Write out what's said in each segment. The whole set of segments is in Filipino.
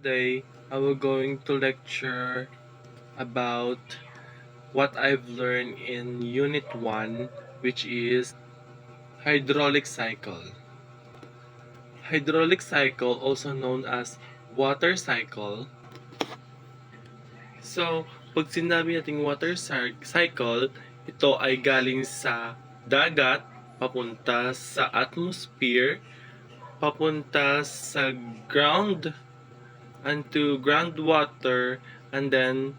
today I will going to lecture about what I've learned in Unit 1, which is hydraulic cycle. Hydraulic cycle, also known as water cycle. So, pag sinabi nating cycle, ito ay galing sa dagat, papunta sa atmosphere, papunta sa ground, into groundwater, and then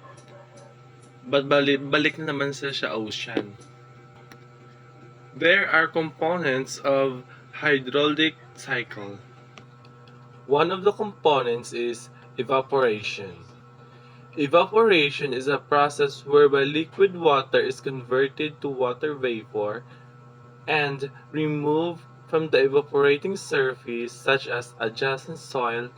balik na naman sa ocean. There are components of hydraulic cycle. One of the components is evaporation. Evaporation is a process whereby liquid water is converted to water vapor and removed from the evaporating surface, such as adjacent soil,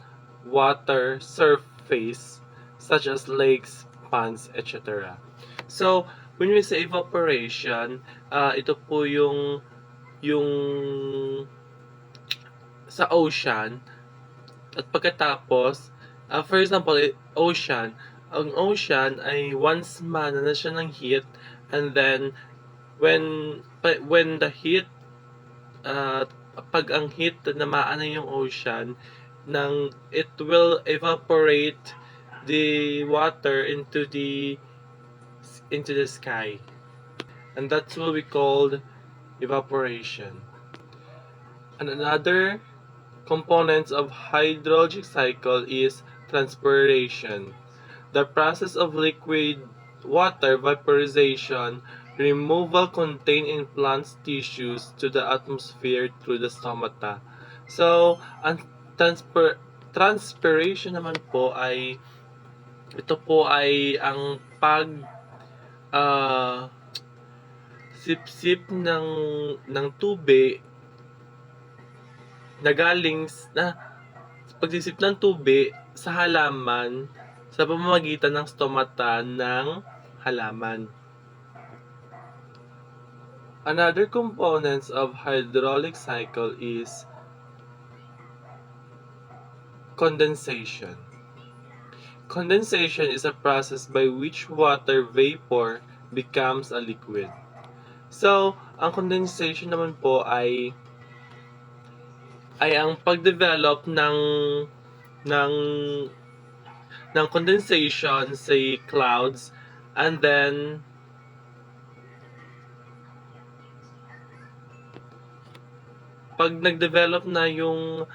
water surface such as lakes, ponds, etc. So, when we say evaporation, ito po yung sa ocean, at pagkatapos, for example, ocean, ang ocean ay once mana na siya ng heat, and then when the heat, pag ang heat namaan na yung ocean, it will evaporate the water into the sky, and that's what we called evaporation. And another components of hydraulic cycle is transpiration, the process of liquid water vaporization removal contained in plants tissues to the atmosphere through the stomata. So, ang transpiration naman po ay ito po ay ang sip-sip ng tubig na galing pagsisip ng tubig sa halaman sa pamamagitan ng stomata ng halaman. Another components of hydraulic cycle is condensation. Condensation is a process by which water vapor becomes a liquid. So, ang condensation naman po ay ang pagdevelop ng condensation sa clouds, and then pag nagdevelop na yung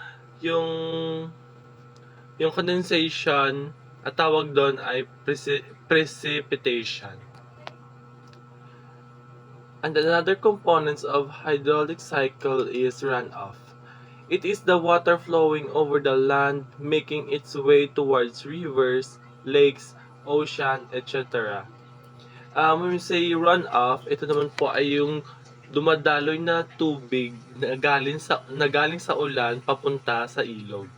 condensation, at tawag doon ay precipitation. And another components of hydraulic cycle is runoff. It is the water flowing over the land, making its way towards rivers, lakes, ocean, etc. When we say runoff, ito naman po ay yung dumadaloy na tubig na galing sa ulan papunta sa ilog.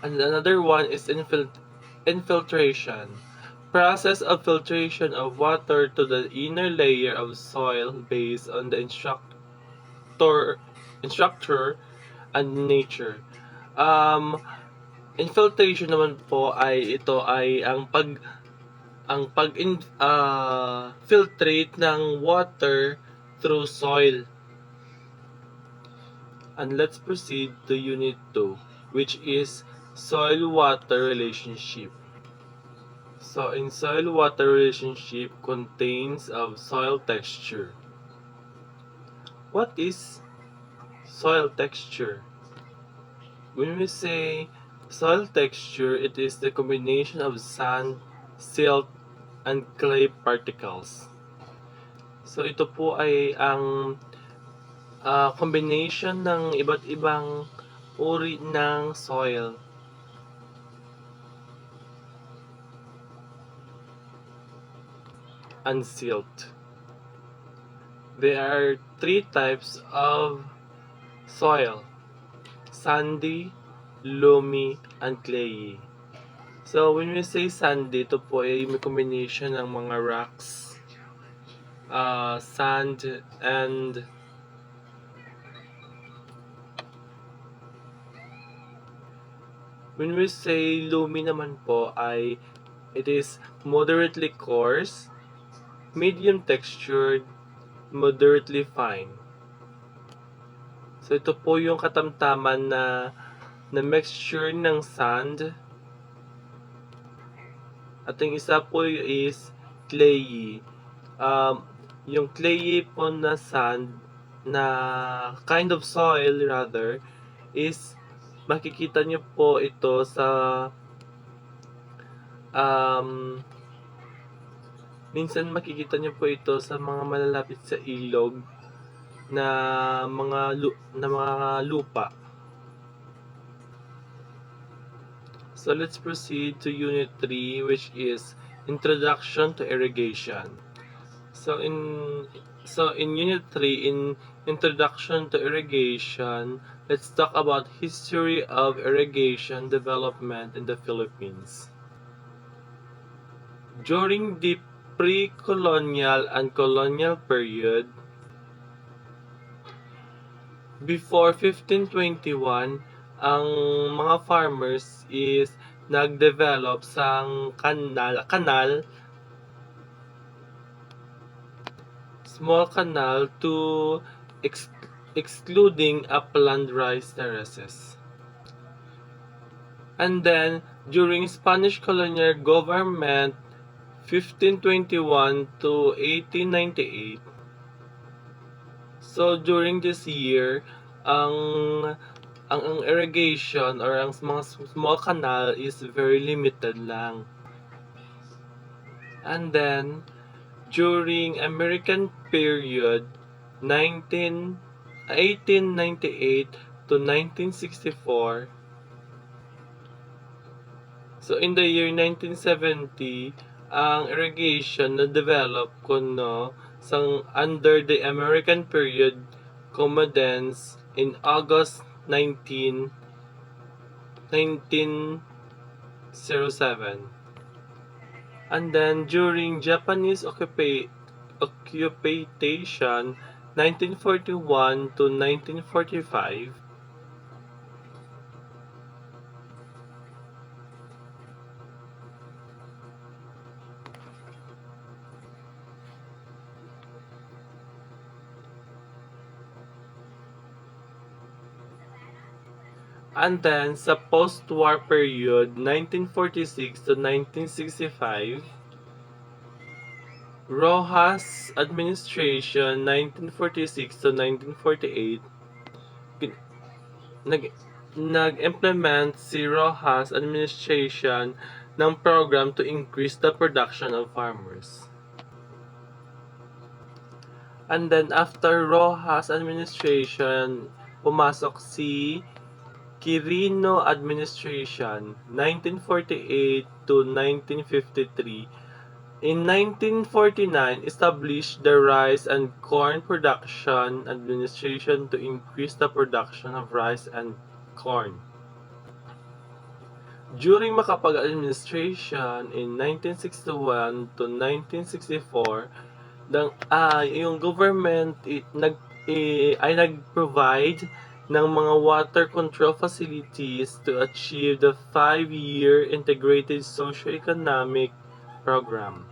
And another one is infiltration. Process of filtration of water to the inner layer of soil based on the structure and nature. Infiltration naman po ay ito ay ang filtrate ng water through soil. And let's proceed to Unit 2, which is soil-water relationship. So, in soil-water relationship contains of soil texture. What is soil texture? When we say soil texture, it is the combination of sand, silt, and clay particles. So, ito po ay ang combination ng iba't ibang uri ng soil. And silt. There are three types of soil: sandy, loamy, and clayey. So, when we say sandy, ito po ay may combination ng mga rocks, sand, and When we say loamy naman po ay it is moderately coarse, medium textured, moderately fine. So ito po yung katamtaman na mixture ng sand. At yung isa po is clayey. Yung clayey po na sand na kind of soil rather is makikita nyo po ito sa minsan makikita nyo po ito sa mga malalapit sa ilog na mga lupa. So let's proceed to Unit 3, which is Introduction to Irrigation. So in Unit 3, in Introduction to Irrigation, let's talk about history of irrigation development in the Philippines. During the pre-colonial and colonial period, before 1521, ang mga farmers is nag-develop sang kanal, small canal to excluding upland rice terraces. And then, during Spanish colonial government, 1521 to 1898, so during this year, ang irrigation or ang mga small canal is very limited lang. And then, during American period, 1898 to 1964, so in the year 1970, ang irrigation na develop kuno sang under the American period commenced in August 1907. And then during Japanese occupation 1941 to 1945, and then sa post-war period 1946 to 1965, Rojas administration 1946 to 1948, nag-implement si Rojas administration ng program to increase the production of farmers. And then after Rojas administration, pumasok si Quirino administration 1948 to 1953. In 1949, established the Rice and Corn Production Administration to increase the production of rice and corn. During Macapag administration in 1961 to 1964, yung government ay nag-provide ng mga water control facilities to achieve the 5-year integrated socio-economic program.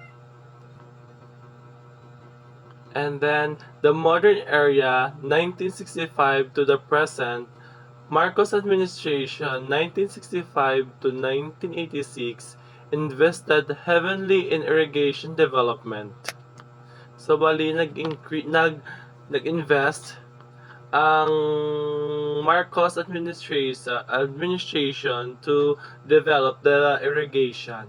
And then the modern era 1965 to the present, Marcos administration 1965 to 1986 invested heavily in irrigation development. So bali nag-invest ang Marcos administration to develop the irrigation.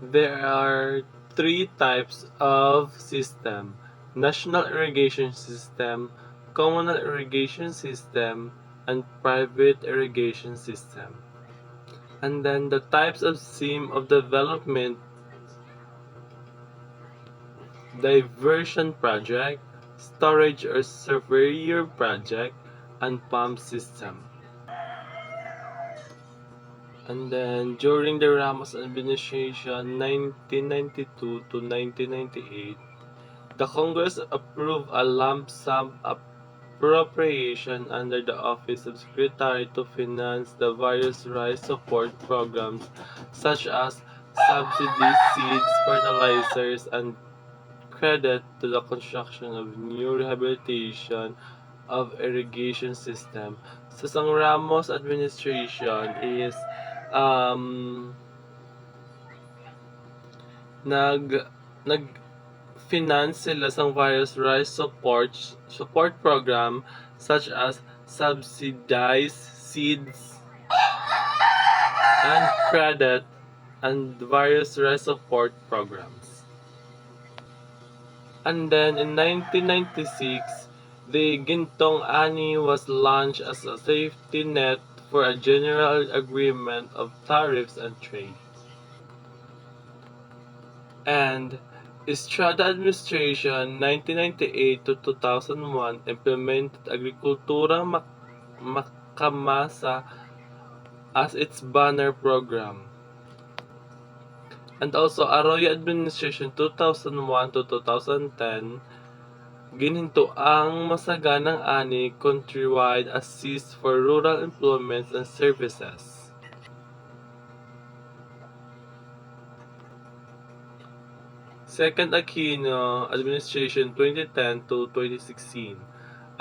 There are 3 types of system: national irrigation system, communal irrigation system, and private irrigation system. And then the types of scheme of development: diversion project, storage or surveyor project, and pump system. And then during the Ramos administration 1992 to 1998, the Congress approved a lump sum appropriation under the Office of Secretary to finance the various rice support programs such as subsidies, seeds, fertilizers, and credit to the construction of new rehabilitation of irrigation system. So, Sang Ramos administration is um, nag nag finance sila sa various rice support program such as subsidized seeds and credit and various rice support programs. And then in 1996, the Gintong Ani was launched as a safety net for a general agreement of tariffs and trade. And Estrada administration 1998 to 2001 implemented Agrikultura Makamasa as its banner program. And also Arroyo administration 2001 to 2010 gininto ang masaganang ani countrywide assist for rural employments and services. Second Aquino administration 2010 to 2016.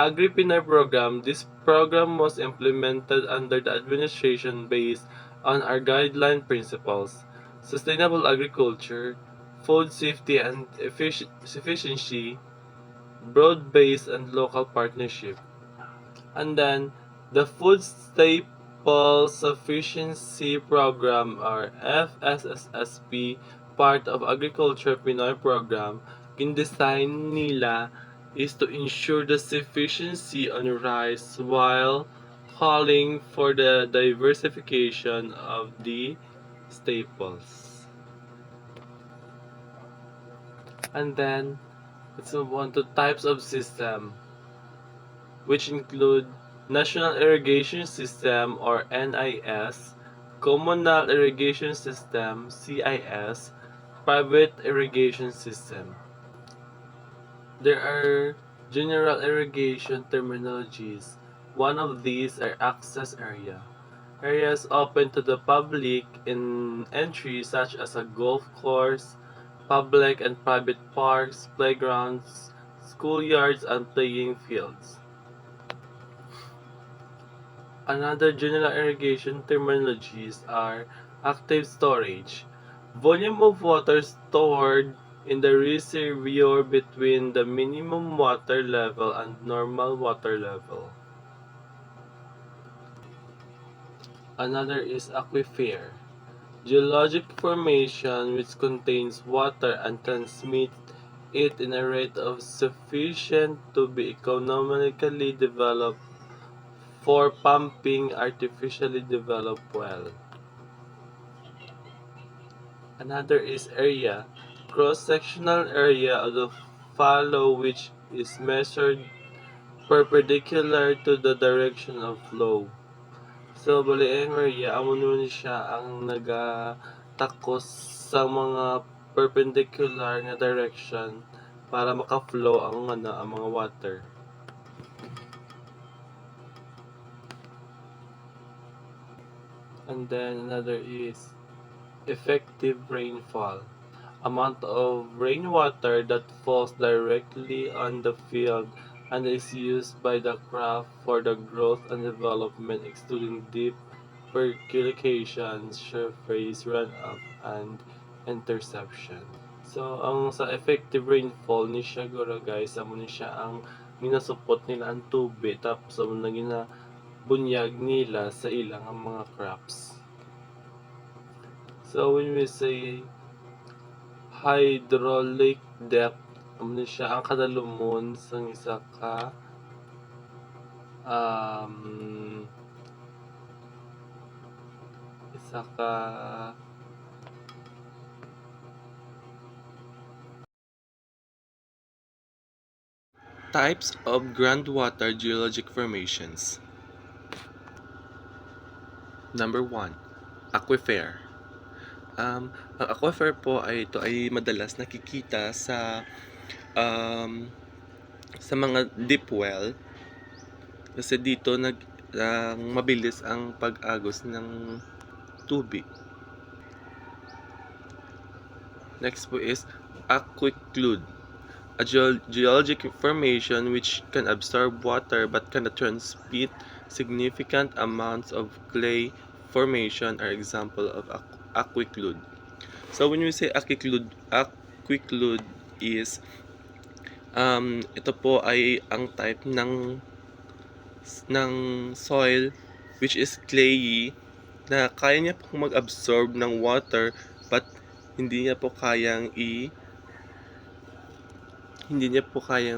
Agri-Pinar program. This program was implemented under the administration based on our guideline principles: sustainable agriculture, food safety and sufficiency, broad-based and local partnership. And then the Food Staple Sufficiency Program or FSSSP, part of Agriculture Pinoy program, in-design nila is to ensure the sufficiency on rice while calling for the diversification of the staples. And then let's move on to types of system, which include National Irrigation System or NIS, Communal Irrigation System CIS, Private Irrigation System. There are general irrigation terminologies. One of these are access area. Areas open to the public in entry such as a golf course, public and private parks, playgrounds, schoolyards, and playing fields. Another general irrigation terminologies are active storage, volume of water stored in the reservoir between the minimum water level and normal water level. Another is aquifer, geologic formation which contains water and transmits it in a rate of sufficient to be economically developed for pumping artificially developed well. Another is area, cross-sectional area of the fallow which is measured perpendicular to the direction of flow. So, bali ang area, amo naman siya ang nagatakos sa mga perpendicular na direction para maka-flow ang mga water. And then another is effective rainfall, amount of rainwater that falls directly on the field and is used by the crop for the growth and development, excluding deep percolation, surface runoff, and interception. So, ang sa effective rainfall ni siya guro guys, amo ni siya ang minasupot nila ang tubig tapos amo na ginabunyag nila sa ilang ang mga crops. So, when we say hydraulic depth, amo siya ang kadalumon sang isa ka isa ka types of groundwater geologic formations. Number 1, aquifer. Ang aquifer po ito ay madalas nakikita sa mga deep well Kasi dito mabilis ang pag-agos ng tubig. Next po is aquiclude, a geologic formation which can absorb water but cannot transmit significant amounts of clay formation are example of aquiclude. So when we say aquiclude is ito po ay ang type ng soil which is clayey na kaya niya pong mag-absorb ng water but hindi niya po kayang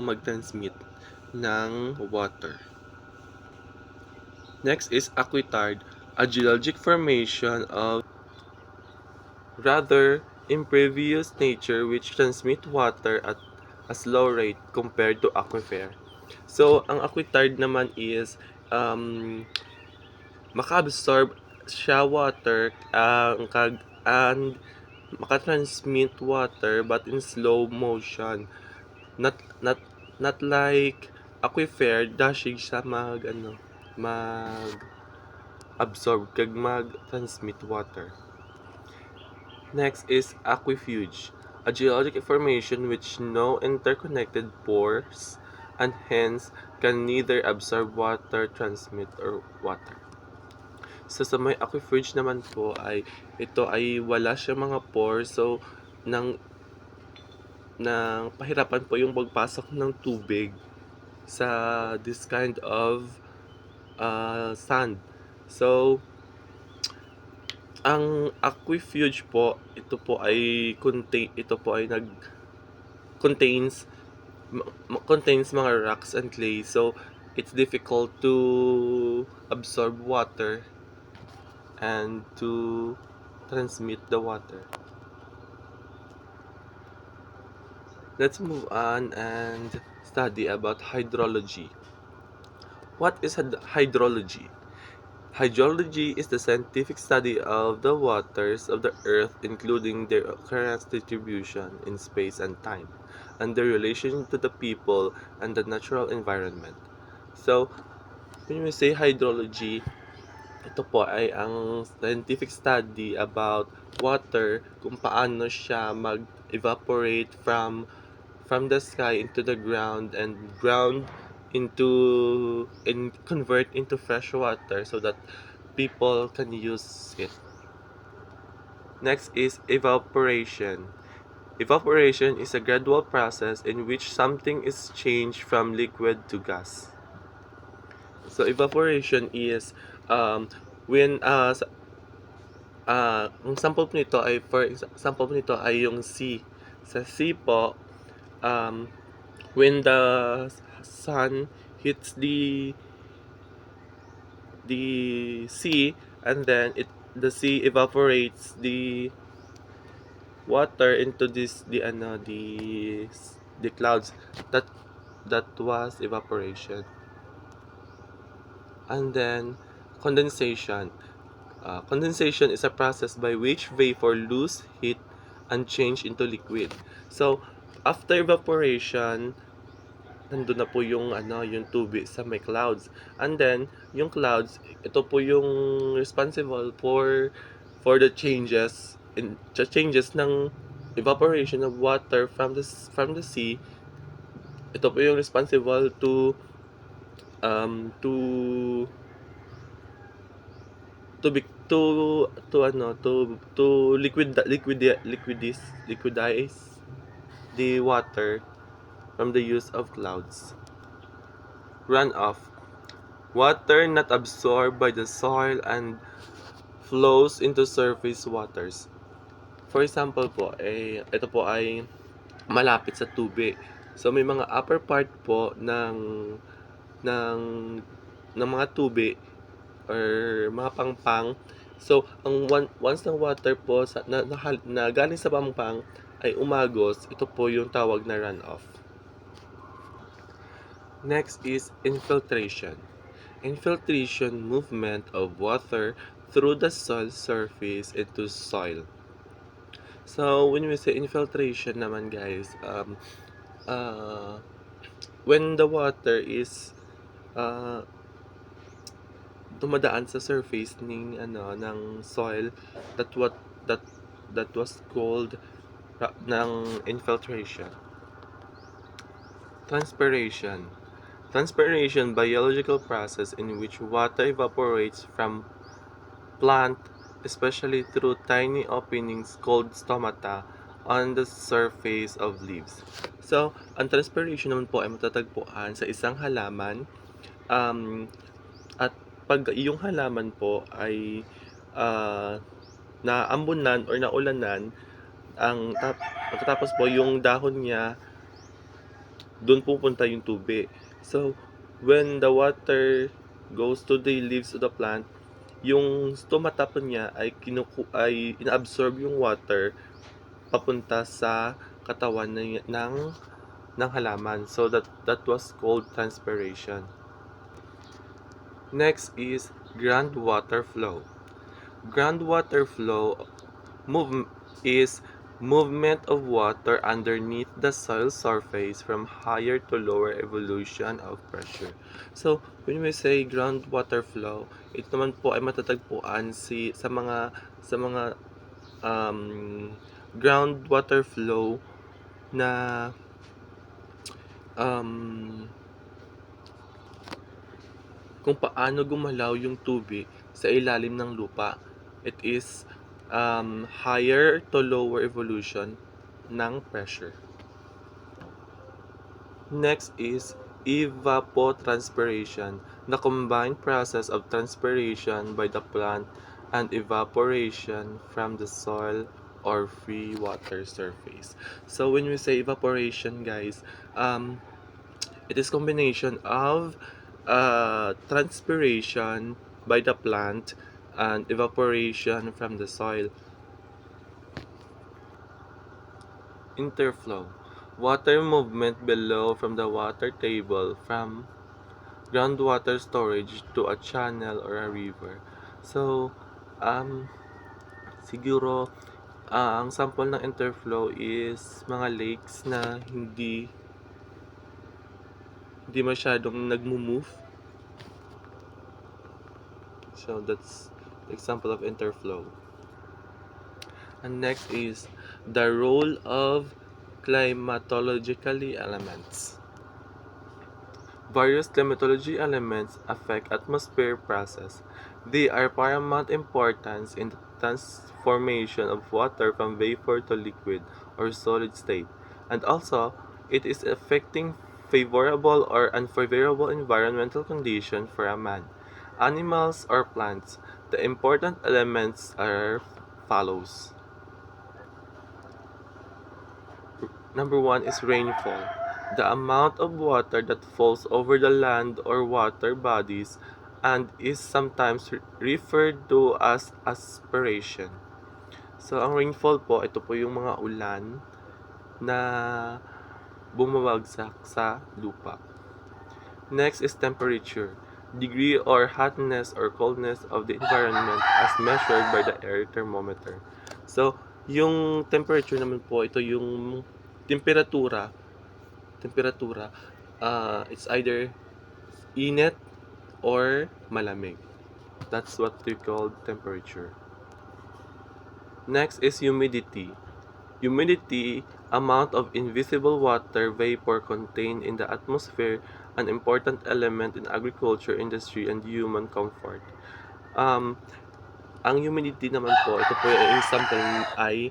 mag-transmit ng water. Next is aquitard, a geologic formation of rather impervious nature which transmit water at a slow rate compared to aquifer. So, ang aquitard naman is maka-absorb siya water and maka-transmit water but in slow motion. Not not not like aquifer dashig siya mag-absorb kag mag-transmit water. Next is aquifuge, a geologic formation which no interconnected pores and hence can neither absorb water, transmit, or water. So sa may aquifuge naman po ito ay wala siyang mga pores, so nang pahirapan po yung pagpasok ng tubig sa this kind of sand. So ang aquifuge po, ito po ay contains mga rocks and clay, so it's difficult to absorb water and to transmit the water. Let's move on and study about hydrology. What is hydrology? Hydrology is the scientific study of the waters of the earth, including their occurrence, distribution in space and time, and their relation to the people and the natural environment. So, when we say hydrology, ito po ay ang scientific study about water, kung paano siya mag-evaporate from the sky into the ground and convert into fresh water so that people can use it. Next is evaporation. Evaporation is a gradual process in which something is changed from liquid to gas. So evaporation is when ang sample po nito ay yung sea. Sa sea po, when the sun hits the sea, and then the sea evaporates the water into the clouds. That was evaporation. And then condensation. Condensation is a process by which vapor lose heat and change into liquid. So after evaporation, nandun na po yung tubig sa may clouds. And then yung clouds, ito po yung responsible for the changes ng evaporation of water from the sea. Ito po yung responsible to liquidize the water from the use of clouds. Runoff. Water not absorbed by the soil and flows into surface waters. For example po, ito po ay malapit sa tubig. So may mga upper part po ng mga tubig or mga pangpang. So once ng water po na galing sa pangpang ay umagos, ito po yung tawag na runoff. Next is infiltration. Infiltration, movement of water through the soil surface into soil. So when we say infiltration naman guys, when the water is dumadaan sa surface ng soil that what that that was called ng infiltration. Transpiration. Transpiration, biological process in which water evaporates from plant, especially through tiny openings called stomata on the surface of leaves. So, ang transpiration naman po ay matatagpuan sa isang halaman, um, at pag yung halaman po ay naambunan or naulanan, pagkatapos po yung dahon niya, doon pupunta yung tubig. So, when the water goes to the leaves of the plant, yung stomata po niya ay inaabsorb yung water papunta sa katawan ng halaman. So that was called transpiration. Next is groundwater flow. Groundwater flow is movement of water underneath the soil surface from higher to lower evolution of pressure. So, when we say groundwater flow, ito naman po ay matatagpuan sa mga groundwater flow na kung paano gumalaw yung tubig sa ilalim ng lupa. It is higher to lower evolution ng pressure. Next is evapotranspiration, the combined process of transpiration by the plant and evaporation from the soil or free water surface. So when we say evaporation, guys, it is combination of transpiration by the plant and evaporation from the soil. Interflow. Water movement below from the water table from groundwater storage to a channel or a river. So, siguro, ang sample ng interflow is mga lakes na hindi masyadong nagmo-move. So, that's the example of interflow. And next is the role of climatologically elements. Various climatology elements affect atmospheric process. They are paramount importance in the transformation of water from vapor to liquid or solid state, and also it is affecting favorable or unfavorable environmental conditions for a man, animals, or plants. The important elements are follows. Number 1 is rainfall. The amount of water that falls over the land or water bodies and is sometimes referred to as aspiration. So, ang rainfall po, ito po yung mga ulan na bumabagsak sa lupa. Next is temperature. Degree or hotness or coldness of the environment as measured by the air thermometer. So, yung temperature naman po, ito yung temperatura, it's either init or malamig. That's what we call temperature. Next is humidity. Humidity, amount of invisible water vapor contained in the atmosphere, an important element in agriculture, industry, and human comfort. Ang humidity naman po, ito po yung example ay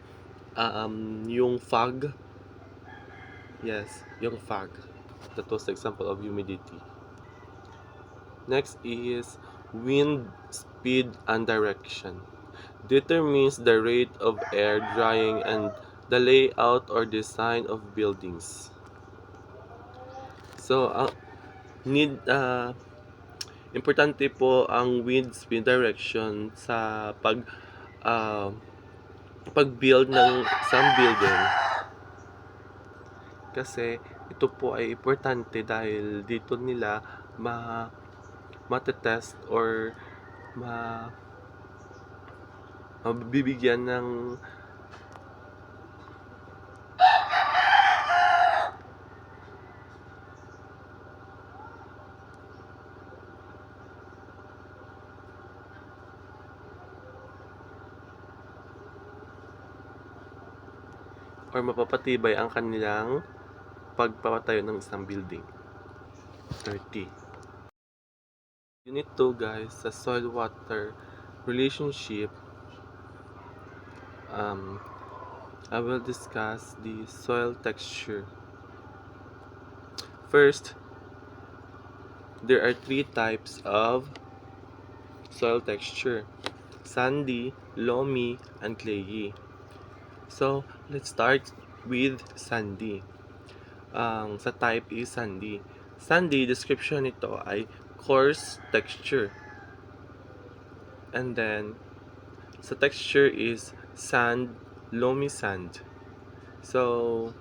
yung fog. Yes, yung fog. That was the example of humidity. Next is wind speed and direction. Determines the rate of air drying and the layout or design of buildings. So, importante po ang wind speed direction sa pag-build ng isang building. Kasi ito po ay importante dahil dito nila matetest or mabibigyan ng or mapapatibay ang kanilang pagpapatayo ng isang building. 30. Unit 2 guys, sa soil-water relationship, I will discuss the soil texture. First, there are 3 types of soil texture: sandy, loamy, and clayey. So, let's start with sandy. Sa type is sandy. Sandy, description nito ay coarse texture. And then, sa texture is sand, loamy sand. So,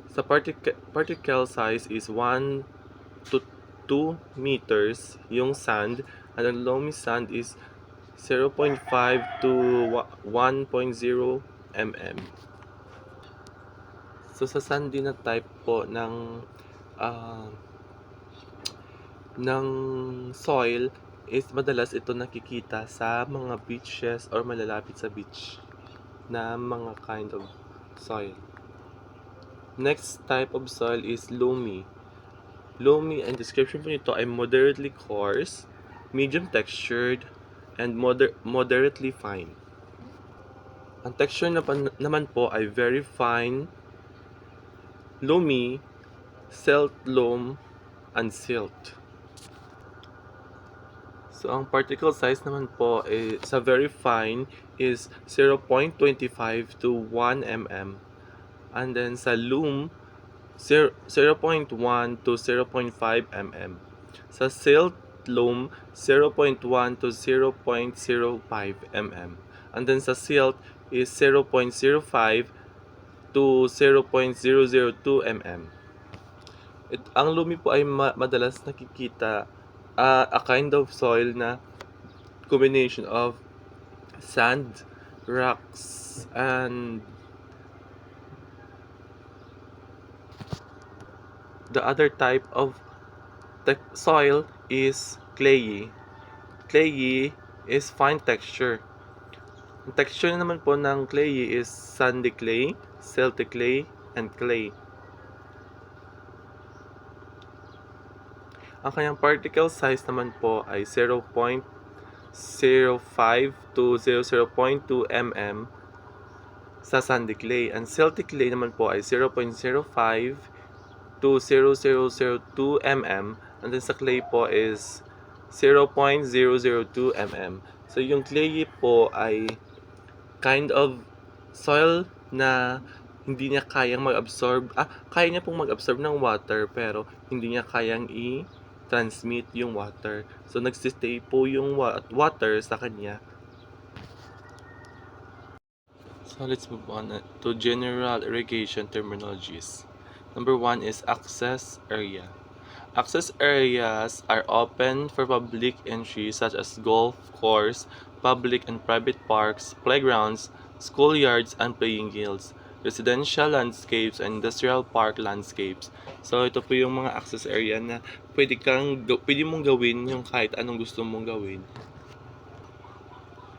sa particle size is 1 to 2 meters yung sand, and ang loamy sand is 0.5 to 1.0 mm. So sa sandy na type po ng soil is madalas ito nakikita sa mga beaches or malalapit sa beach na mga kind of soil. Next type of soil is loamy. Loamy, ang description po nito ay moderately coarse, medium textured, and moderately fine. Ang texture naman po ay very fine, loamy, silt loam, and silt. So, ang particle size naman po sa very fine is 0.25 to 1 mm. And then sa loam, 0.1 to 0.5 mm. Sa silt loam, 0.1 to 0.05 mm. And then sa silt is 0.05 to 0.002 mm. Ang loamy po ay madalas nakikita a kind of soil na combination of sand, rocks, and the other type of soil is clayey. Clayey is fine texture. Ang texture naman po ng clayey is sandy clay, silty clay, and clay. Ang kanyang particle size naman po ay 0.05 to 0.2 mm sa sandy clay. Ang silty clay naman po ay 0.05 to 0.002 mm. And then sa clay po is 0.002 mm. So yung clay po ay kind of soil na hindi niya kayang mag-absorb. Kaya niya pong mag-absorb ng water pero hindi niya kayang i-transmit yung water. So nagsistay po yung water sa kanya. So let's move on to general irrigation terminologies. Number 1 is access area. Access areas are open for public entry such as golf course, public and private parks, playgrounds, schoolyards, and playing fields, residential landscapes, and industrial park landscapes. So ito po yung mga access area na pwede mong gawin yung kahit anong gusto mong gawin.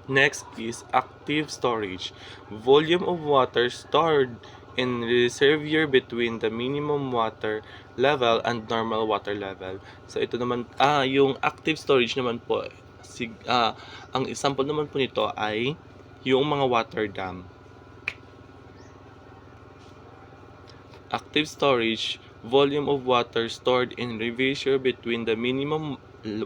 Next is active storage. Volume of water stored in reservoir between the minimum water level and normal water level. So ito naman, yung active storage naman po, ang example naman po nito ay yung mga water dam. Active storage, volume of water stored in reservoir between the minimum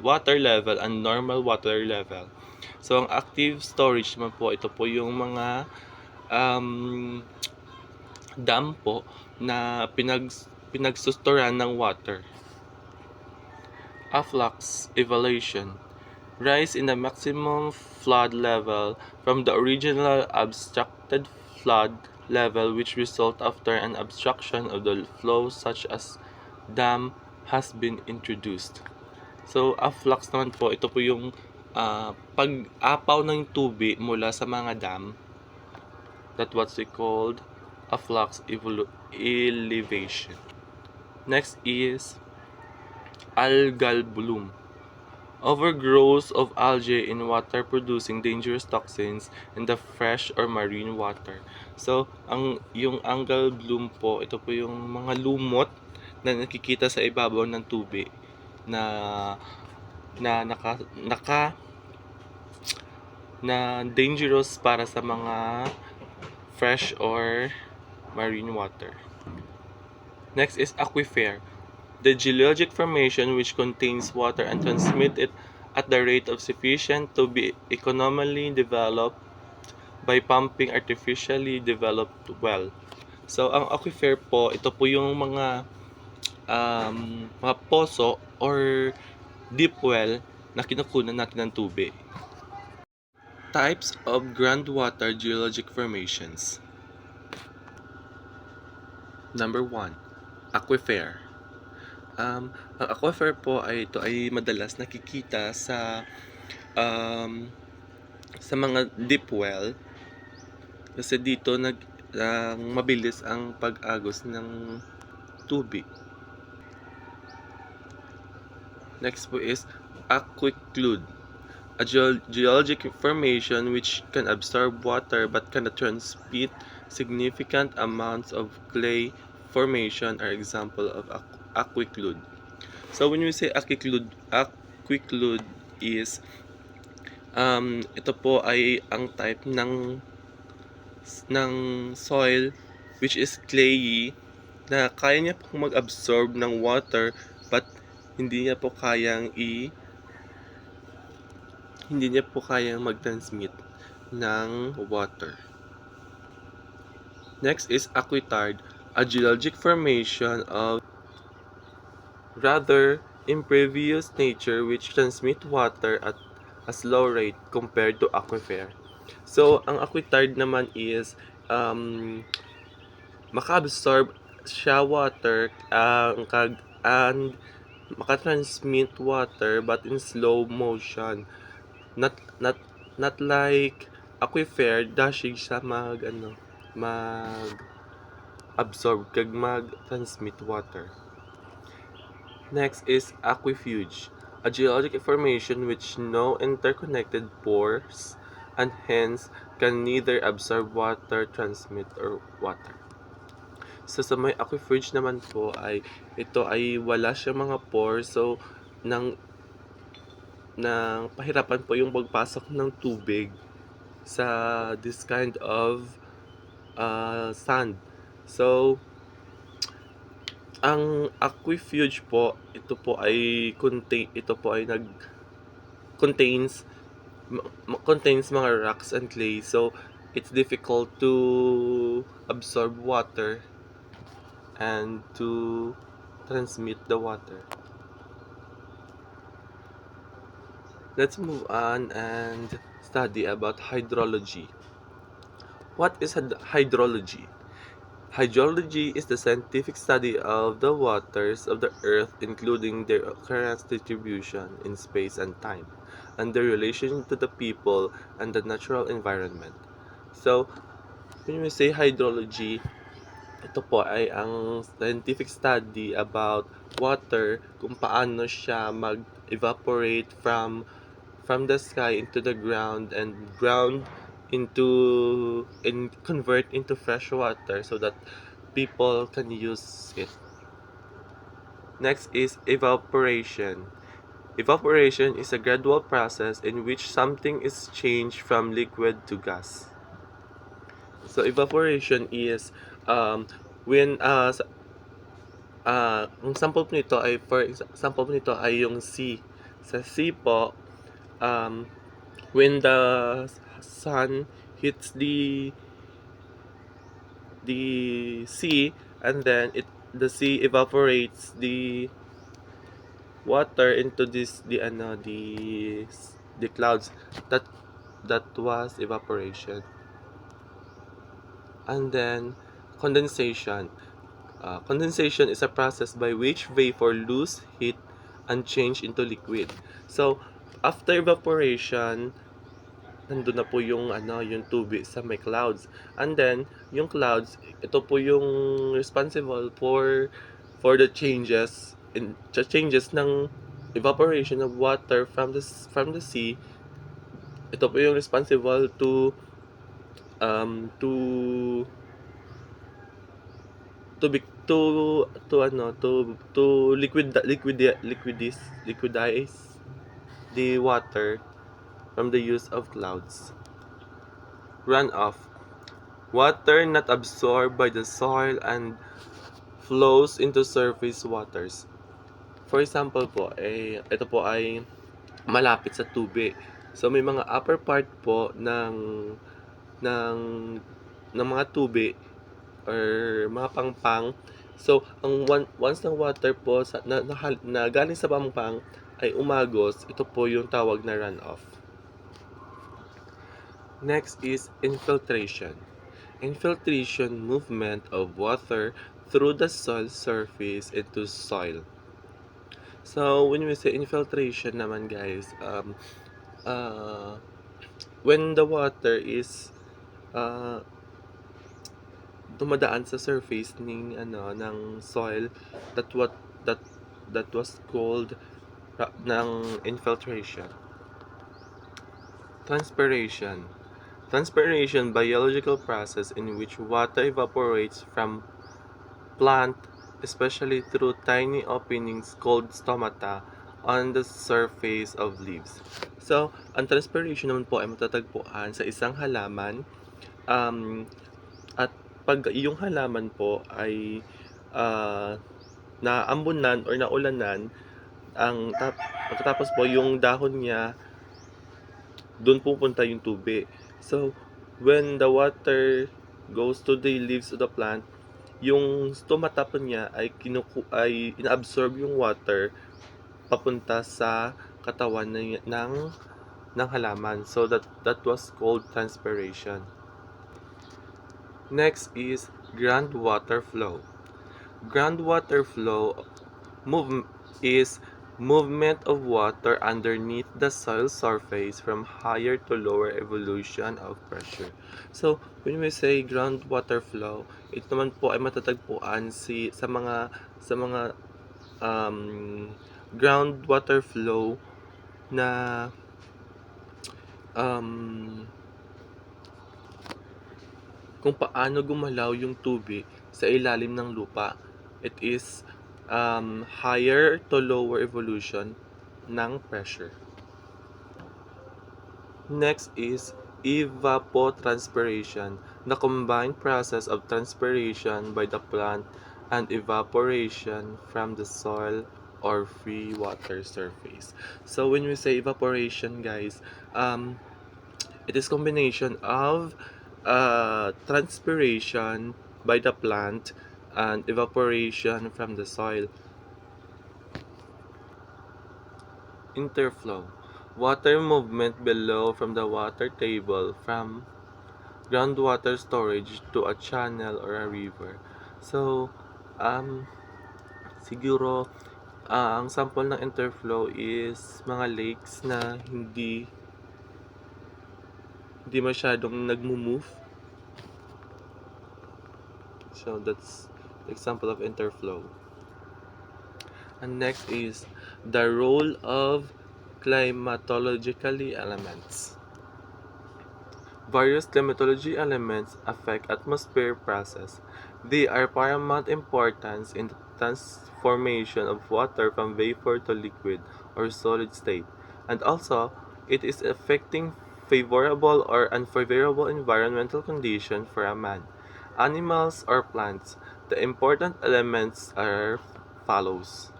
water level and normal water level. So, ang active storage naman po, ito po yung mga dam po na pinagsustoran ng water. Afflux evaluation. Rise in the maximum flood level from the original obstructed flood level which result after an obstruction of the flow such as dam has been introduced. So, afflux naman po, ito po yung pag-apaw ng tubig mula sa mga dam. That's what we called afflux elevation. Next is algal bloom. Overgrowth of algae in water producing dangerous toxins in the fresh or marine water. So, yung algal bloom po, ito po yung mga lumot na nakikita sa ibabaw ng tubig na na na dangerous para sa mga fresh or marine water. Next is aquifer. The geologic formation which contains water and transmit it at the rate of sufficient to be economically developed by pumping artificially developed well. So, ang aquifer po, ito po yung mga poso or deep well na kinukunan natin ng tubig. Types of groundwater geologic formations. Number 1, aquifer. Ang aquifer po ito ay madalas nakikita sa mga deep well kasi dito mabilis ang pag-agos ng tubig. Next po is aquiclude, a geologic formation which can absorb water but cannot transmit significant amounts of clay formation are example of aquiclude. So when we say aquiclude is ito po ay ang type ng soil which is clayey na kaya niya pong mag-absorb ng water but hindi niya po kayang mag-transmit ng water. Next is aquitard, a geologic formation of rather impervious nature which transmit water at a slow rate compared to aquifer. So, ang aquitard naman is maka-absorb siya water and maka-transmit water but in slow motion. Not like aquifer, dashig siya mag-absorb kag mag-transmit water. Next is aquifuge, a geologic formation which no interconnected pores and hence can neither absorb water, transmit, or water. So sa may aquifuge naman po ito ay wala siyang mga pores, so nang pahirapan po yung pagpasok ng tubig sa this kind of sand. So ang aquifuge po, ito po ay contains mga rocks and clay, so it's difficult to absorb water and to transmit the water. Let's move on and study about hydrology. What is hydrology? Hydrology is the scientific study of the waters of the earth, including their occurrence, distribution in space and time, and their relation to the people and the natural environment. So, when we say hydrology, ito po ay ang scientific study about water, kung paano siya mag-evaporate from the sky into the ground and convert into fresh water so that people can use it. Next is evaporation. Evaporation is a gradual process in which something is changed from liquid to gas. So evaporation is when ang sample nito ay yung sea. Sa sea po, when the sun hits the sea, and then the sea evaporates the water into the clouds. That was evaporation. And then condensation. Condensation is a process by which vapor lose heat and change into liquid. So after evaporation, nandun na po yung tubig sa may clouds. And then yung clouds, ito po yung responsible for the changes ng evaporation of water from the sea. Ito po yung responsible to to be to ano to liquidize the water from the use of clouds. Runoff. Water not absorbed by the soil and flows into surface waters. For example po, ito po ay malapit sa tubig. So may mga upper part po ng mga tubig or mga pangpang. So once ng water po na galing sa pangpang ay umagos, ito po yung tawag na runoff. Next is infiltration. Infiltration, movement of water through the soil surface into soil. So when we say infiltration naman guys, when the water is uh, dumadaan sa surface ng soil, that that was called ng infiltration. Transpiration. Transpiration, biological process in which water evaporates from plant, especially through tiny openings called stomata on the surface of leaves. So, ang transpiration naman po ay matatagpuan sa isang halaman, at pag yung halaman po ay naambunan or naulanan, pagkatapos po yung dahon niya, doon pupunta yung tubig. So, when the water goes to the leaves of the plant, yung stomata po niya ay inaabsorb yung water papunta sa katawan ng halaman. So that was called transpiration. Next is groundwater flow. Groundwater flow is movement of water underneath the soil surface from higher to lower evolution of pressure. So, when we say groundwater flow, ito naman po ay matatagpuan sa mga groundwater flow na kung paano gumalaw yung tubig sa ilalim ng lupa. It is higher to lower evolution ng pressure. Next is evapotranspiration, the combined process of transpiration by the plant and evaporation from the soil or free water surface. So when we say evaporation, guys, it is combination of transpiration by the plant and evaporation from the soil. Interflow. Water movement below from the water table from groundwater storage to a channel or a river. So, siguro, ang sample ng interflow is mga lakes na hindi masyadong nagmo-move. So, that's the example of interflow. And next is the role of climatological elements. Various climatology elements affect atmosphere process. They are paramount importance in the transformation of water from vapor to liquid or solid state, and also it is affecting favorable or unfavorable environmental condition for a man, animals, or plants. The important elements are follows.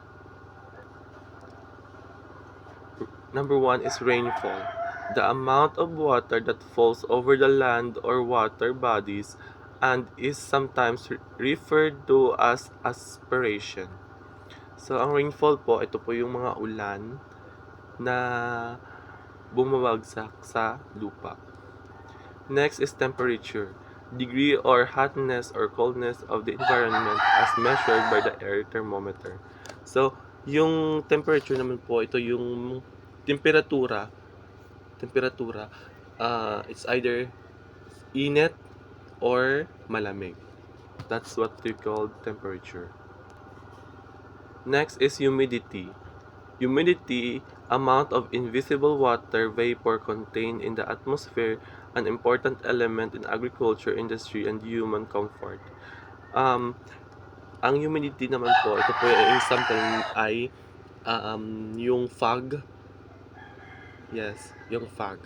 Number 1 is rainfall. The amount of water that falls over the land or water bodies and is sometimes referred to as aspiration. So, ang rainfall po, ito po yung mga ulan na bumabagsak sa lupa. Next is temperature. Degree or hotness or coldness of the environment as measured by the air thermometer. So, yung temperature naman po, ito yung temperatura, it's either init or malamig. That's what we call temperature. Next is humidity. Humidity, amount of invisible water vapor contained in the atmosphere, an important element in agriculture, industry, and human comfort. Um, ang humidity naman po, ito po yung example ay yung fog. Yes, yung fog.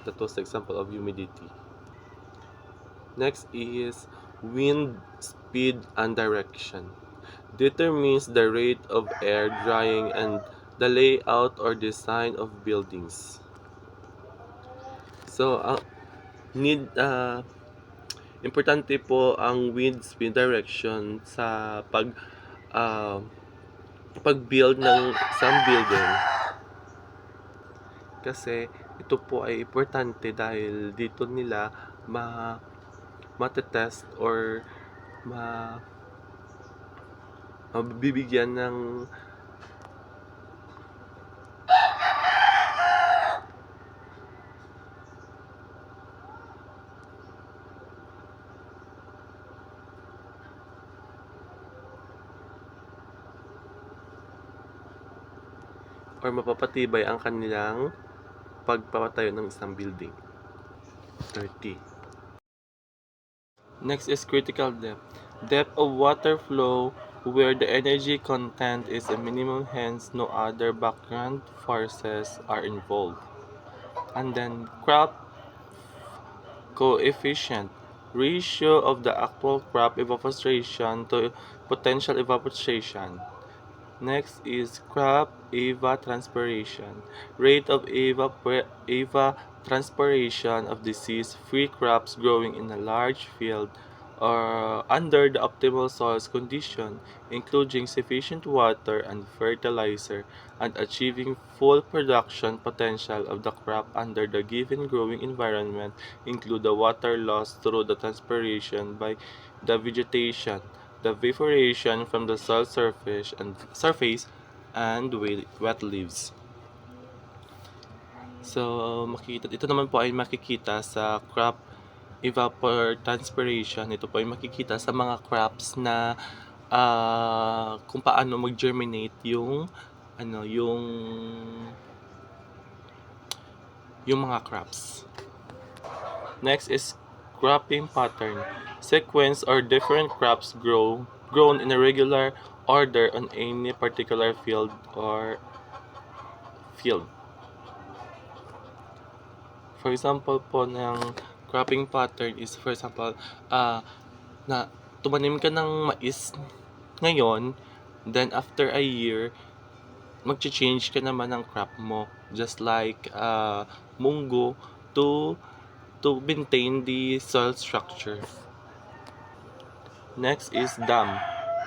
That was the example of humidity. Next is wind speed and direction. Determines the rate of air drying and the layout or design of buildings. So, importante po ang wind speed direction sa uh, pag-build ng isang building. Kasi ito po ay importante dahil dito nila matetest or ma mabibigyan ng or mapapatibay ang kanilang pagpapatayo ng isang building. 30. Next is critical depth. Depth of water flow where the energy content is a minimum, hence no other background forces are involved. And then crop coefficient, ratio of the actual crop evapotranspiration to potential evaporation. Next is crop evapotranspiration, rate of evapotranspiration of disease-free crops growing in a large field or under the optimal soil condition, including sufficient water and fertilizer, and achieving full production potential of the crop under the given growing environment, include the water loss through the transpiration by the vegetation, the evaporation from the soil surface and wet leaves. So, ito naman po ay makikita sa crop evapotranspiration. Ito po ay makikita sa mga crops na kung paano mag-germinate yung mga crops. Next is cropping pattern. Sequence or different crops grown in a regular order on any particular field. For example po ng cropping pattern is, for example, na tumanim ka ng mais ngayon, then after a year, mag-change ka naman ng crop mo. Just like munggo to maintain the soil structure. Next is dam.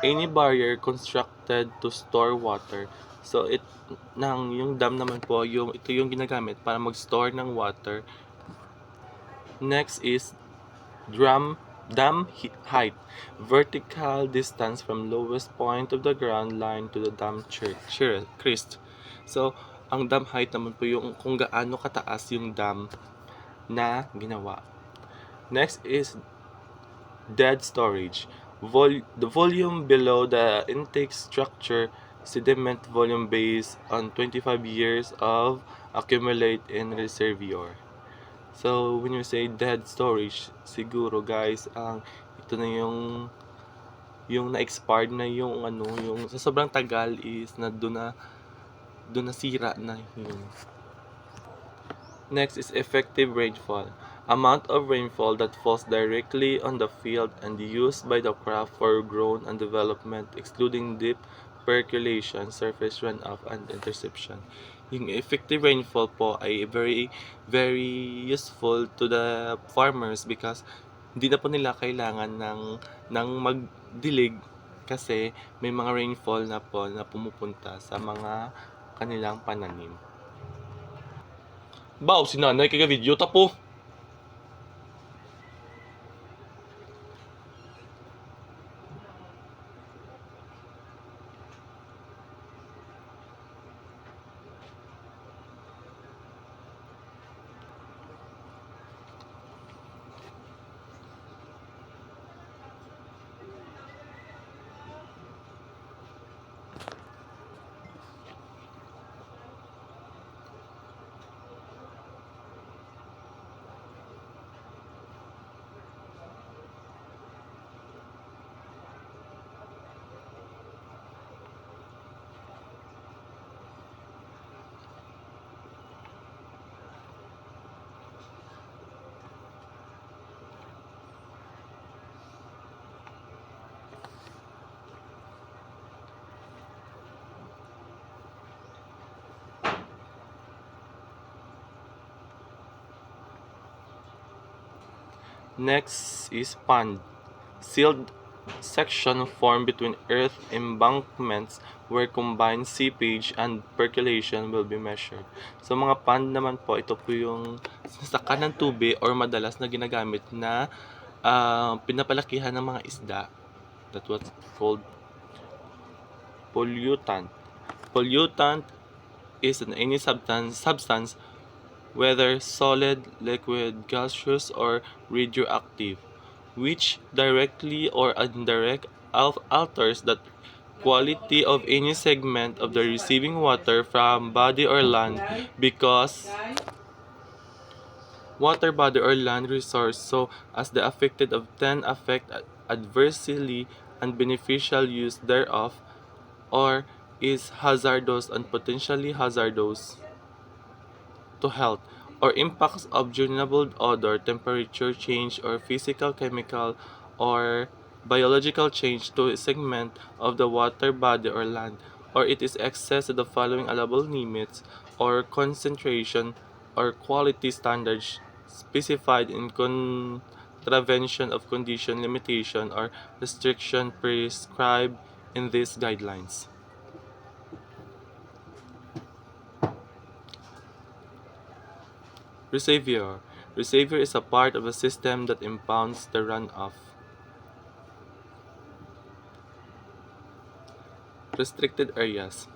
Any barrier constructed to store water. So yung dam naman po, ito yung ginagamit para mag-store ng water. Next is dam height. Vertical distance from lowest point of the ground line to the dam crest. So, ang dam height naman po yung kung gaano kataas yung dam na ginawa. Next is dead storage. The volume below the intake structure, sediment volume based on 25 years of accumulate in reservoir. So, when you say dead storage, siguro guys, ito na yung na-expired na yung sa sobrang tagal is na doon nasira na yun. Next is effective rainfall. Amount of rainfall that falls directly on the field and used by the crop for growth and development, excluding deep percolation, surface runoff, and interception. Yung effective rainfall po ay very, very useful to the farmers because hindi na po nila kailangan ng magdilig kasi may mga rainfall na po na pumupunta sa mga kanilang pananim. Baw, si nanay kaya video tapo. Next is pond. Sealed section formed between earth embankments where combined seepage and percolation will be measured. So mga pond naman po, ito po yung sasakan ng tubig or madalas na ginagamit na pinapalakihan ng mga isda. That was called pollutant. Pollutant is any substance whether solid, liquid, gaseous, or radioactive, which directly or indirectly alters the quality of any segment of the receiving water from body or land because water body or land resource so as the affected of then affect adversely and beneficial use thereof or is hazardous and potentially hazardous to health, or impacts of observable odor, temperature change, or physical, chemical, or biological change to a segment of the water body or land, or it is excess to the following allowable limits, or concentration, or quality standards specified in contravention of condition, limitation, or restriction prescribed in these guidelines. Reservoir. Reservoir is a part of a system that impounds the runoff. Restricted areas.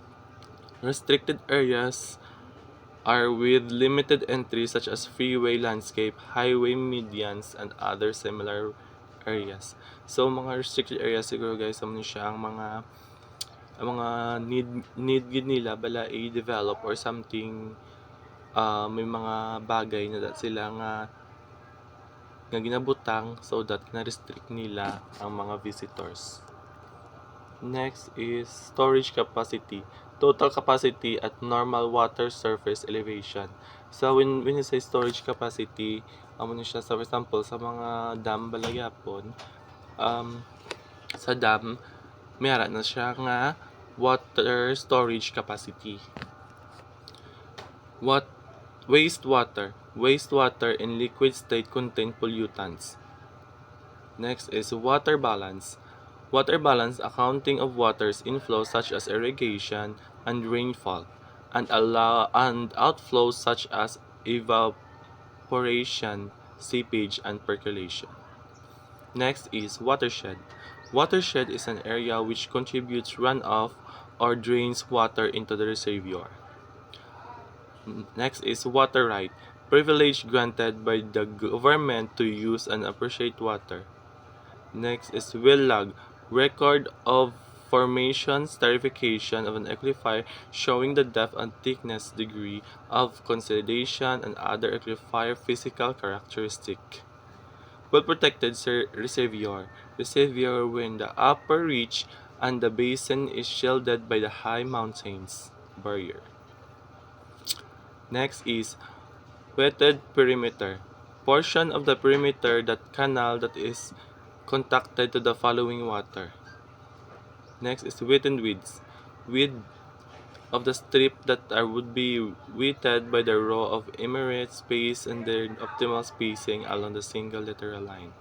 Restricted areas are with limited entry such as freeway landscape, highway medians, and other similar areas. So mga restricted areas siguro guys, ano siya ang mga need gid nila bala i-develop or something may mga bagay na sila nga ginabutang so that na-restrict nila ang mga visitors. Next is storage capacity. Total capacity at normal water surface elevation. So when you say storage capacity, amo siya sa for example sa mga dam balagyapon, sa dam mayara na siya nga water storage capacity. Wastewater. Wastewater in liquid state contain pollutants. Next is water balance. Water balance accounting of water's inflow such as irrigation and rainfall, and outflows such as evaporation, seepage, and percolation. Next is watershed. Watershed is an area which contributes runoff or drains water into the reservoir. Next is water right. Privilege granted by the government to use and appreciate water. Next is well log. Record of formations, tarification of an aquifer showing the depth and thickness degree of consolidation and other aquifer physical characteristic. Well protected reservoir. Reservoir when the upper reach and the basin is shielded by the high mountains barrier. Next is wetted perimeter. Portion of the perimeter that canal that is contacted to the following water. Next is width and width. Width of the strip that would be widthed by the row of emirate space and their optimal spacing along the single lateral line.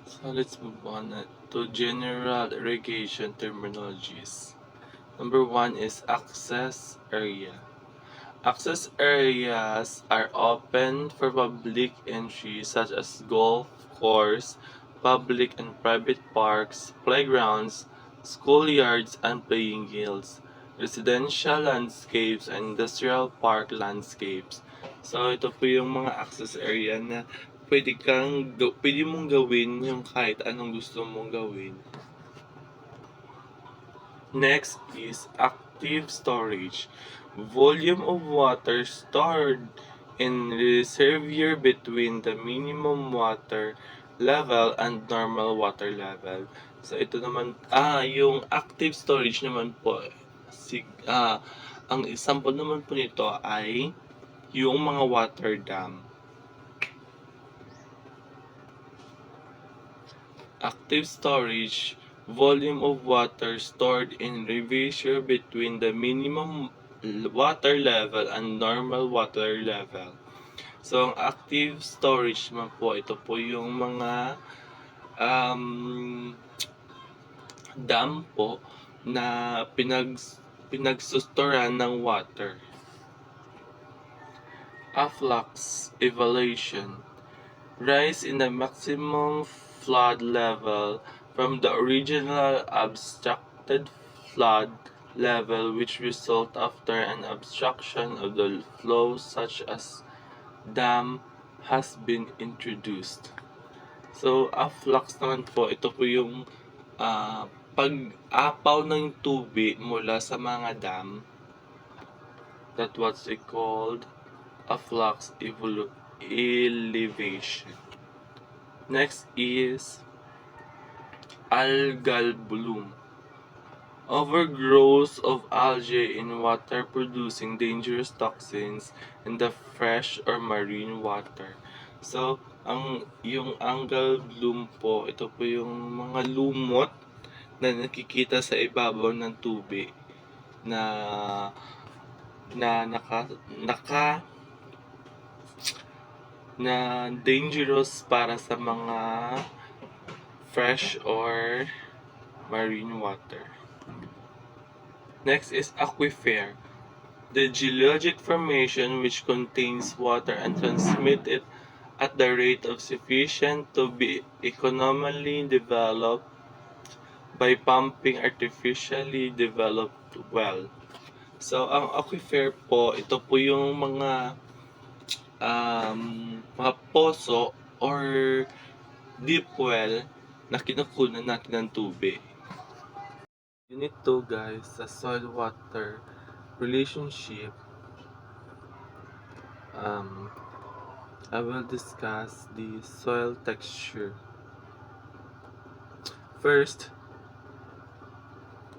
So let's move on to general irrigation terminologies. Number 1 is access area. Access areas are open for public entry such as golf course, public and private parks, playgrounds, schoolyards, and playing fields, residential landscapes, and industrial park landscapes. So ito po yung mga access area na pwede mong gawin yung kahit anong gusto mong gawin. Next is active storage. Volume of water stored in reservoir between the minimum water level and normal water level. So ito naman yung active storage naman po ang example naman po nito ay yung mga water dam. Active storage, volume of water stored in reservoir between the minimum water level and normal water level. So, ang active storage naman po, ito po yung mga um, dam po na pinagsustoran ng water. Aflux evaluation. Rise in the maximum flood level from the original obstructed flood level which result after an obstruction of the flow such as dam has been introduced. So, afflux naman po, ito po yung pag-apaw ng tubig mula sa mga dam. That's what's it called afflux elevation. Next is algal bloom. Overgrowth of algae in water producing dangerous toxins in the fresh or marine water. So, yung algal bloom po, ito po yung mga lumot na nakikita sa ibabaw ng tubig na dangerous para sa mga fresh or marine water. Next is aquifer. The geologic formation which contains water and transmit it at the rate of sufficient to be economically developed by pumping artificially developed well. So, ang aquifer po, ito po yung mga poso or deep well na kinukunan natin ng tubig. Unit 2 guys, sa soil-water relationship, I will discuss the soil texture. First,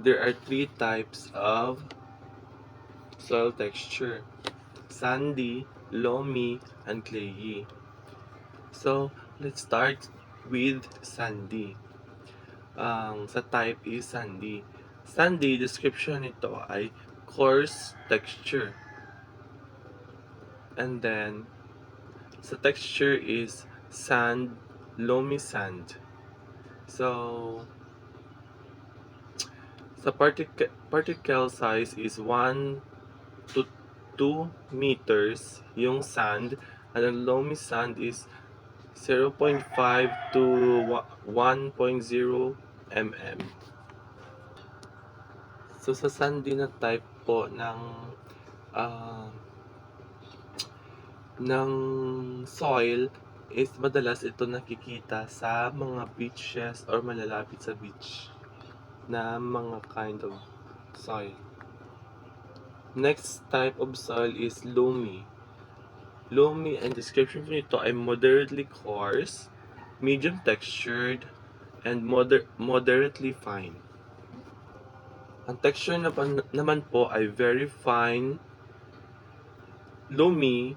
there are 3 types of soil texture: sandy, loamy, and clayey. So, let's start with sandy. Sa type is sandy. Sandy, description nito ay coarse texture. And then, sa texture is sand, loamy sand. So, sa particle size is 1 to 2 meters yung sand, and the loamy sand is 0.5 to 1.0 mm. So, sa sandy na type po ng soil is madalas ito nakikita sa mga beaches or malalapit sa beach na mga kind of soil. Next type of soil is loamy. Loamy, and description nito ay moderately coarse, medium textured, and moderately fine. Ang texture naman po ay very fine, loamy,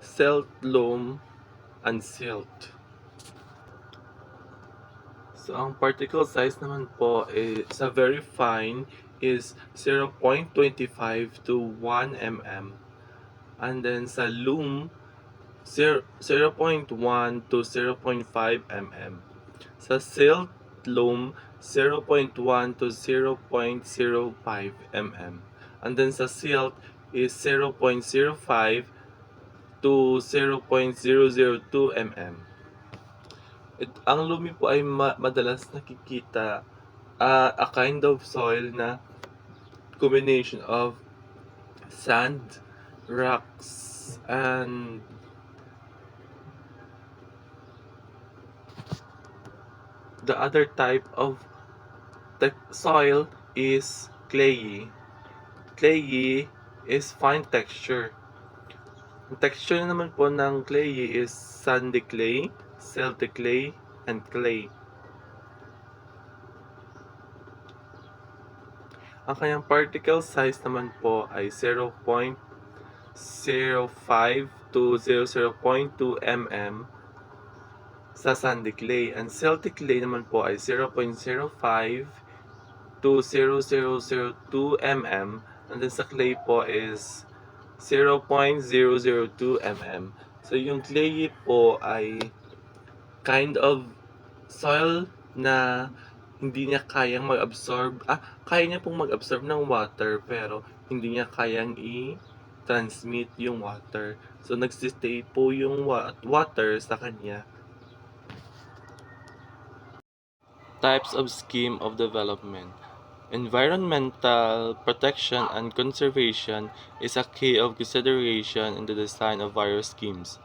silt loam, and silt. So, ang particle size naman po sa very fine is 0.25 to 1 mm. And then sa loam, 0.1 to 0.5 mm. Sa silt loam, 0.1 to 0.05 mm. And then sa silt is 0.05 to 0.002 mm. Ang loamy po ay madalas nakikita a kind of soil na combination of sand, rocks, and the other type of soil is clayey. Clayey is fine texture. Ang texture naman po ng clayey is sandy clay, silty clay, and clay. Ang kanyang particle size naman po ay 0.05 to 0.2 mm sa sandy clay. And silty clay naman po ay 0.05 to 0.002 mm. And then sa clay po is 0.002 mm. So yung clay po ay kind of soil na hindi niya kayang mag-absorb, kaya niya pong mag-absorb ng water pero hindi niya kayang i-transmit yung water. So nagsistay po yung water sa kanya. Types of scheme of development. Environmental protection and conservation is a key of consideration in the design of various schemes.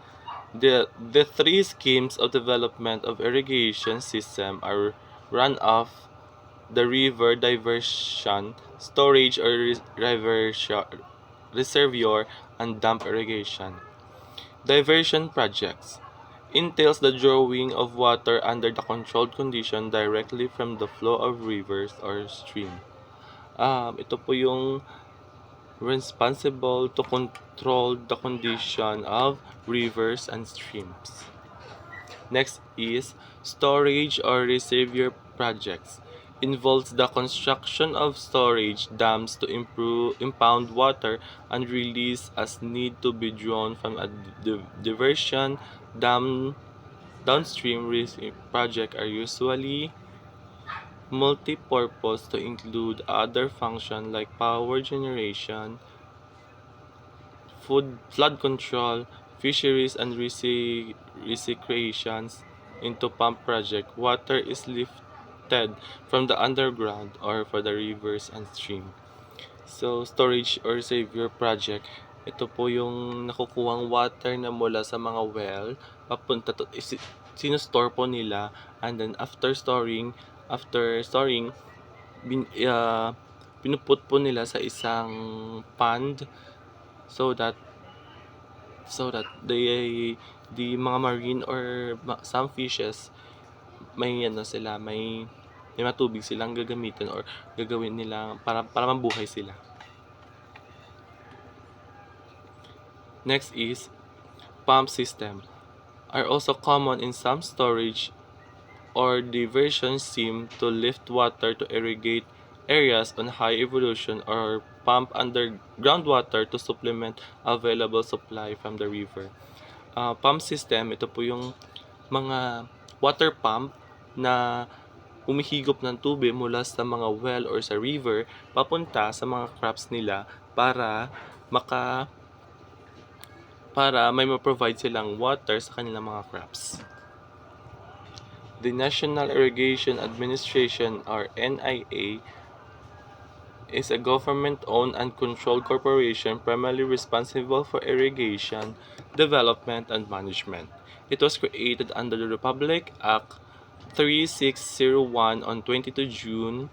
The three schemes of development of irrigation system are runoff, the river diversion, storage or reservoir, and dam irrigation. Diversion projects entails the drawing of water under the controlled condition directly from the flow of rivers or stream. Ito po yung responsible to control the condition of rivers and streams. Next is storage or reservoir projects. Involves the construction of storage dams to impound water and release as need to be drawn from a diversion dam. Downstream projects are usually multi-purpose to include other functions like power generation, flood control, fisheries, and recreations. Into pump project. Water is lifted from the underground or for the rivers and stream. So, storage or savior project. Ito po yung nakukuhang water na mula sa mga well, papunta to, sinustore po nila, and then after storing, pinuput po nila sa isang pond so that the mga marine or some fishes may may matubig silang gagamitin or gagawin nila para mabuhay sila. Next is pump system are also common in some storage or diversion scheme to lift water to irrigate areas on high evolution or pump underground water to supplement available supply from the river. Pump system, ito po yung mga water pump na humihigop ng tubig mula sa mga well or sa river papunta sa mga crops nila para may ma-provide silang water sa kanilang mga crops. The National Irrigation Administration or NIA is a government-owned and controlled corporation primarily responsible for irrigation, development, and management. It was created under the Republic Act 3601 on 22 June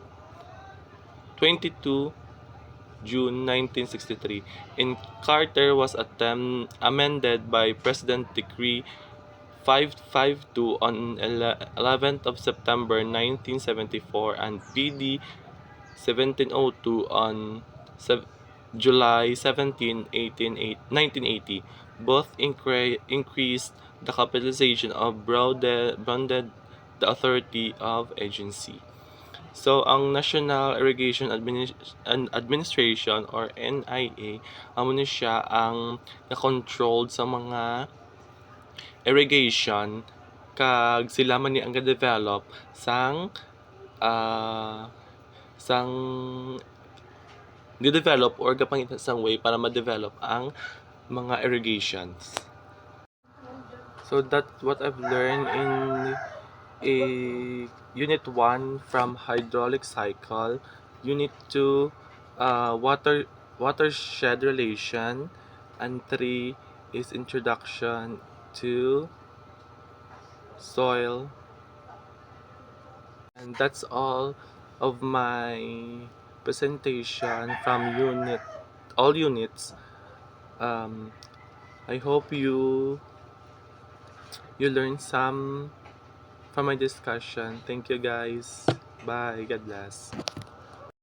1963. In Carter was amended by President Decree 552 on 11th of September 1974 and PD 1702 on July 17, 1980. Both increased the capitalization of broadened the authority of agency. So, ang National Irrigation Administration or NIA, amo na siya ang na-controlled sa mga irrigation kag sila man ni ang develop sang develop or gapangitan sang way para ma-develop ang mga irrigations. So that's what I've learned in a Unit 1 from hydraulic cycle, Unit 2 watershed relation, and 3 is introduction to soil. And that's all of my presentation from all units. I hope you learned some from my discussion. Thank you guys. Bye. God bless.